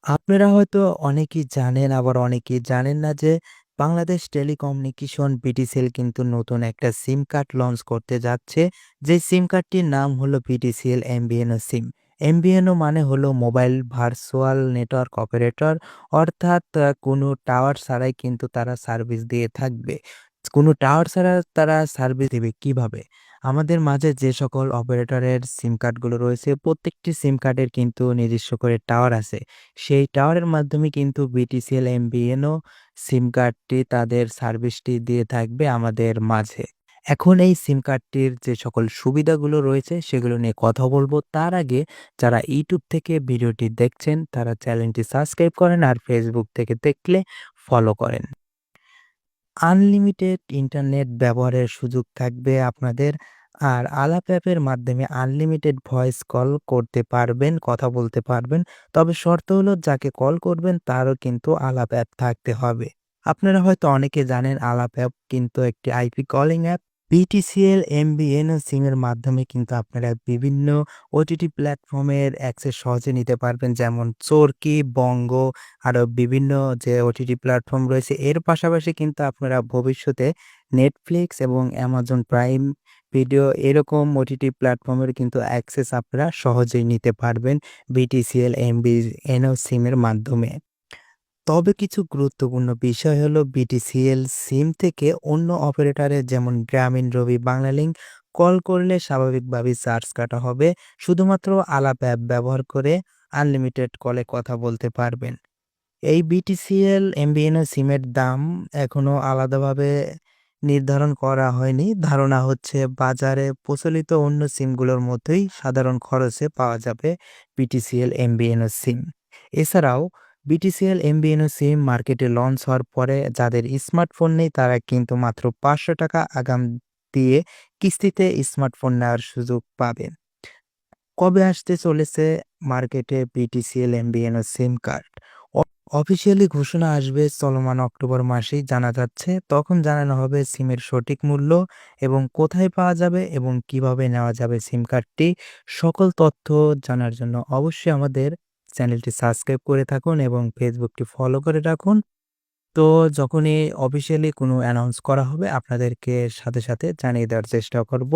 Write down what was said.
আপনারা হয়তো অনেকেই জানেন, আবার অনেকেই জানেন না যে বাংলাদেশ টেলিকমিউনিকেশন বিটিসিএল কিন্তু নতুন একটা সিম কার্ড লঞ্চ করতে যাচ্ছে। যে সিম কার্ডটির নাম হলো বিটিসিএল এমবিএনও সিম। এমবিএনও মানে হলো মোবাইল ভার্চুয়াল নেটওয়ার্ক অপারেটর, অর্থাৎ কোনো টাওয়ার ছাড়াই কিন্তু তারা সার্ভিস দিয়ে থাকবে। কোনো টাওয়ার ছাড়া তারা সার্ভিস দিবে কিভাবে? আমাদের মাঝে যে সকল অপারেটরের সিম কার্ডগুলো রয়েছে, প্রত্যেকটি সিম কার্ডের কিন্তু নিজস্ব করে টাওয়ার আছে। সেই টাওয়ারের মাধ্যমে কিন্তু বিটিসিএল এমবিএনও সিম কার্ডটি তাদের সার্ভিসটি দিয়ে থাকবে আমাদের মাঝে। এখন এই সিম কার্ডটির যে সকল সুবিধাগুলো রয়েছে সেগুলো নিয়ে কথা বলব। তার আগে যারা ইউটিউব থেকে ভিডিওটি দেখছেন তারা চ্যানেলটি সাবস্ক্রাইব করেন, আর ফেসবুক থেকে দেখলে ফলো করেন। আনলিমিটেড ইন্টারনেট ব্যবহারের সুযোগ থাকবে আপনাদের। আর আলাপ অ্যাপের মাধ্যমে আনলিমিটেড ভয়েস কল করতে পারবেন, কথা বলতে পারবেন। তবে শর্ত হলো যাকে কল করবেন তারও কিন্তু আলাপ অ্যাপ থাকতে হবে। আপনারা হয়তো অনেকে জানেন আলাপ অ্যাপ কিন্তু একটি আইপি কলিং অ্যাপ। বিটিসিএল এমবিএনও সিমের মাধ্যমে কিন্তু আপনারা বিভিন্ন ওটিটি প্ল্যাটফর্মের অ্যাক্সেস সহজে নিতে পারবেন, যেমন চরকি, বঙ্গ, আরও বিভিন্ন যে ওটিটি প্ল্যাটফর্ম রয়েছে। এর পাশাপাশি কিন্তু আপনারা ভবিষ্যতে নেটফ্লিক্স এবং অ্যামাজন প্রাইম ভিডিও এরকম ওটিটি প্ল্যাটফর্মের কিন্তু অ্যাক্সেস আপনারা সহজেই নিতে পারবেন বিটিসিএল এমবিএনও সিমের মাধ্যমে। তবে কিছু গুরুত্বপূর্ণ বিষয় হলো বিটিসিএল সিম থেকে অন্য অপারেটরের যেমন গ্রামীণ, রবি, বাংলালিংক কল করলে স্বাভাবিকভাবেই চার্জ কাটা হবে। শুধুমাত্র আলাপ অ্যাপ ব্যবহার করে আনলিমিটেড কলে কথা বলতে পারবেন। এই বিটিসিএল এমবিএনও সিমের দাম এখনো আলাদাভাবে নির্ধারণ করা হয়নি। ধারণা হচ্ছে বাজারে প্রচলিত অন্য সিমগুলোর মতোই সাধারণ খরচে পাওয়া যাবে বিটিসিএল এমবিএনও সিম। এছাড়াও বিটিসিএল এমবিএনও সিম মার্কেটে লঞ্চ হওয়ার পরে যাদের স্মার্টফোন নেই তারা কিন্তু মাত্র ৳৫০০ আগাম দিয়ে কিস্তিতে স্মার্টফোন নেওয়ার সুযোগ পাবেন। কবে আসতে চলেছে মার্কেটে বিটিসিএল এমবিএনও সিম কার্ড? অ অফিসিয়ালি ঘোষণা আসবে চলমান অক্টোবর মাসেই জানা যাচ্ছে। তখন জানানো হবে সিমের সঠিক মূল্য এবং কোথায় পাওয়া যাবে এবং কিভাবে নেওয়া যাবে সিম কার্ডটি। সকল তথ্য জানার জন্য অবশ্যই আমাদের চ্যানেলটি সাবস্ক্রাইব করে থাকুন এবং ফেসবুকটি ফলো করে রাখুন। তো যখনই অফিসিয়ালি কোনো অ্যানাউন্স করা হবে আপনাদেরকে সাথে জানিয়ে দেওয়ার চেষ্টা করব।